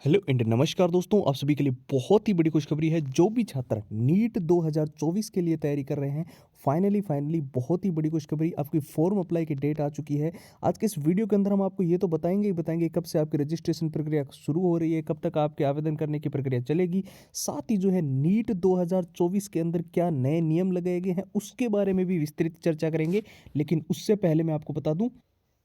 Hello and नमस्कार दोस्तों, आप सभी के लिए बहुत ही बड़ी खुशखबरी है। जो भी छात्र नीट 2024 के लिए तैयारी कर रहे हैं, फाइनली बहुत ही बड़ी खुशखबरी, आपकी फॉर्म अप्लाई की डेट आ चुकी है। आज के इस वीडियो के अंदर हम आपको ये तो बताएंगे ही बताएंगे कब से आपकी रजिस्ट्रेशन प्रक्रिया शुरू हो रही है, कब तक आपके आवेदन करने की प्रक्रिया चलेगी। साथ ही जो है नीट 2024 के अंदर क्या नए नियम लगाए गए हैं उसके बारे में भी विस्तृत चर्चा करेंगे। लेकिन उससे पहले मैं आपको बता दूं,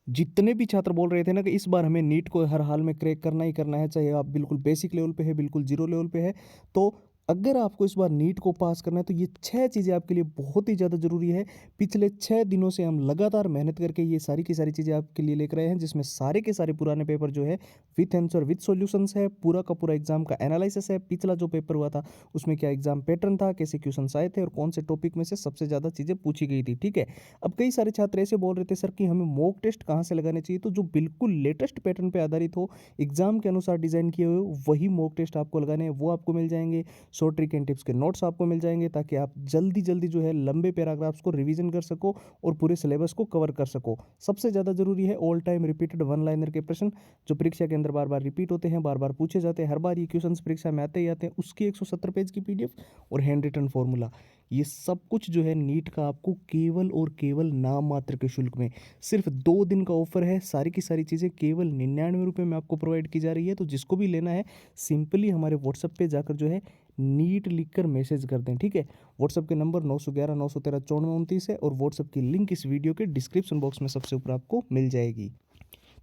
जितने भी छात्र बोल रहे थे ना कि इस बार हमें नीट को हर हाल में क्रैक करना ही करना है, चाहे आप बिल्कुल बेसिक लेवल पे है, बिल्कुल जीरो लेवल पे है, तो अगर आपको इस बार नीट को पास करना है तो ये 6 चीज़ें आपके लिए बहुत ही ज़्यादा ज़रूरी है। पिछले 6 दिनों से हम लगातार मेहनत करके ये सारी की सारी चीज़ें आपके लिए लेकर आए हैं, जिसमें सारे के सारे पुराने पेपर जो है विथ आंसर विथ सॉल्यूशंस है, पूरा का पूरा एग्जाम का एनालिसिस है। पिछला जो पेपर हुआ था उसमें क्या एग्जाम पैटर्न था, कैसे क्वेश्चन आए थे और कौन से टॉपिक में से सबसे ज़्यादा चीज़ें पूछी गई थी। ठीक है, अब कई सारे छात्र ऐसे बोल रहे थे सर कि हमें मॉक टेस्ट कहाँ से लगाने चाहिए, तो जो बिल्कुल लेटेस्ट पैटर्न पे आधारित हो, एग्जाम के अनुसार डिजाइन किए हुए वही मॉक टेस्ट आपको लगाने हैं, वो आपको मिल जाएंगे। शॉर्ट ट्रिक एंड टिप्स के नोट्स आपको मिल जाएंगे ताकि आप जल्दी जल्दी जो है लंबे पैराग्राफ्स को रिवीजन कर सको और पूरे सिलेबस को कवर कर सको। सबसे ज़्यादा जरूरी है all time repeated one liner के प्रश्न, जो परीक्षा के अंदर बार बार रिपीट होते हैं, बार बार पूछे जाते हैं, हर बार ये क्वेश्चन परीक्षा में आते ही आते हैं, उसकी 170 पेज की पीडीएफ और हैंड रिटन फॉर्मूला। ये सब कुछ जो है नीट का आपको केवल और केवल नाम मात्र के शुल्क में, सिर्फ 2 दिन का ऑफर है। सारी की सारी चीज़ें केवल 99 रुपये में आपको प्रोवाइड की जा रही है। तो जिसको भी लेना है सिंपली हमारे व्हाट्सएप पे जाकर जो है नीट लिखकर मैसेज कर दें। ठीक है, व्हाट्सएप के नंबर 911 913 9429 है और व्हाट्सएप की लिंक इस वीडियो के डिस्क्रिप्शन बॉक्स में सबसे ऊपर आपको मिल जाएगी।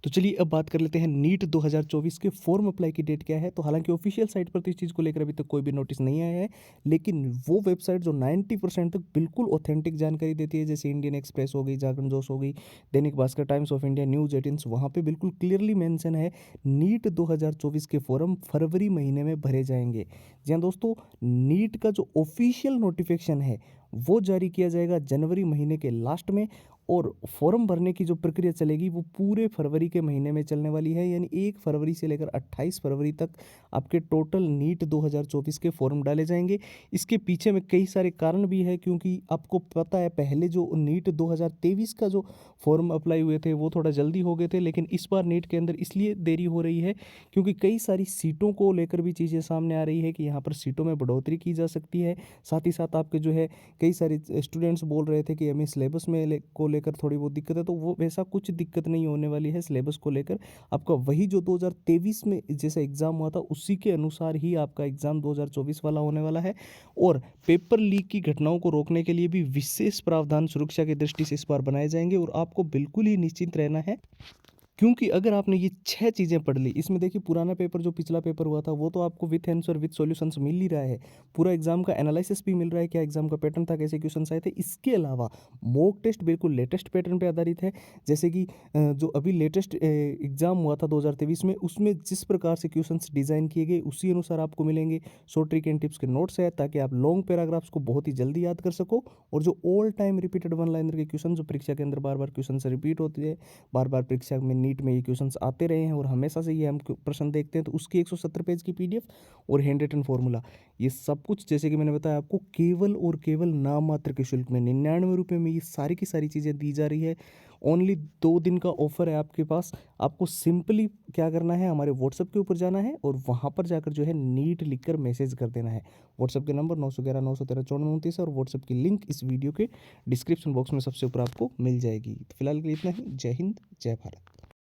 तो चलिए अब बात कर लेते हैं नीट 2024 के फॉर्म अप्लाई की डेट क्या है। तो हालांकि ऑफिशियल साइट पर तो इस चीज़ को लेकर अभी तक कोई भी नोटिस नहीं आया है, लेकिन वो वेबसाइट जो 90% तक बिल्कुल ऑथेंटिक जानकारी देती है, जैसे इंडियन एक्सप्रेस हो गई, जागरण जोश हो गई, Dainik Bhaskar, times of India, news 18, वहाँ पे बिल्कुल क्लियरली मेंशन है नीट 2024 के फॉर्म फरवरी महीने में भरे जाएंगे। जी हाँ दोस्तों, नीट का जो ऑफिशियल नोटिफिकेशन है वो जारी किया जाएगा जनवरी महीने के लास्ट में, और फॉर्म भरने की जो प्रक्रिया चलेगी वो पूरे फरवरी के महीने में चलने वाली है। यानी 1 फरवरी से लेकर 28 फरवरी तक आपके टोटल नीट 2024 के फॉर्म डाले जाएंगे। इसके पीछे में कई सारे कारण भी है, क्योंकि आपको पता है पहले जो नीट 2023 का जो फॉर्म अप्लाई हुए थे वो थोड़ा जल्दी हो गए थे, लेकिन इस बार नीट के अंदर इसलिए देरी हो रही है क्योंकि कई सारी सीटों को लेकर भी चीज़ें सामने आ रही है कि यहाँ पर सीटों में बढ़ोतरी की जा सकती है। साथ ही साथ आपके जो है कई सारे स्टूडेंट्स बोल रहे थे कि हमें सिलेबस में को लेकर थोड़ी बहुत दिक्कत है, तो वो वैसा कुछ दिक्कत नहीं होने वाली है। सिलेबस को लेकर आपका वही जो 2023 में जैसा एग्ज़ाम हुआ था उसी के अनुसार ही आपका एग्ज़ाम 2024 वाला होने वाला है। और पेपर लीक की घटनाओं को रोकने के लिए भी विशेष प्रावधान सुरक्षा की दृष्टि से इस बार बनाए जाएंगे, और आपको बिल्कुल ही निश्चिंत रहना है, क्योंकि अगर आपने ये 6 चीज़ें पढ़ ली, इसमें देखिए पुराना पेपर जो पिछला पेपर हुआ था वो तो आपको विथ आंसर विथ सॉल्यूशंस मिल ही रहा है, पूरा एग्जाम का एनालिसिस भी मिल रहा है, क्या एग्जाम का पैटर्न था, कैसे क्वेश्चन आए थे। इसके अलावा मॉक टेस्ट बिल्कुल लेटेस्ट पैटर्न पे आधारित है, जैसे कि जो अभी लेटेस्ट एग्जाम हुआ था 2023 में, उसमें जिस प्रकार से क्वेश्चन डिज़ाइन किए गए उसी अनुसार आपको मिलेंगे। शॉर्ट ट्रिक एंड टिप्स के नोट्स है ताकि आप लॉन्ग पैराग्राफ्स को बहुत ही जल्दी याद कर सको, और जो all time repeated one liner के क्वेश्चन जो परीक्षा के अंदर बार बार क्वेश्चन से रिपीट होते हैं, बार बार परीक्षा में नीट में ये क्वेश्चन आते रहे हैं और हमेशा से ये हम प्रश्न देखते हैं, तो उसकी 170 पेज की पीडीएफ और हैंड रिटन फॉर्मूला, ये सब कुछ जैसे कि मैंने बताया आपको केवल और केवल नाम मात्र के शुल्क में 99 रुपये में ये सारी की सारी चीज़ें दी जा रही है। ओनली 2 दिन का ऑफर है आपके पास। आपको सिंपली क्या करना है, हमारे व्हाट्सएप के ऊपर जाना है और वहाँ पर जाकर जो है नीट लिखकर मैसेज कर देना है। व्हाट्सएप के नंबर 911 913 9429 और व्हाट्सएप की लिंक इस वीडियो के डिस्क्रिप्शन बॉक्स में सबसे ऊपर आपको मिल जाएगी। तो फिलहाल के लिए इतना ही। जय हिंद, जय भारत।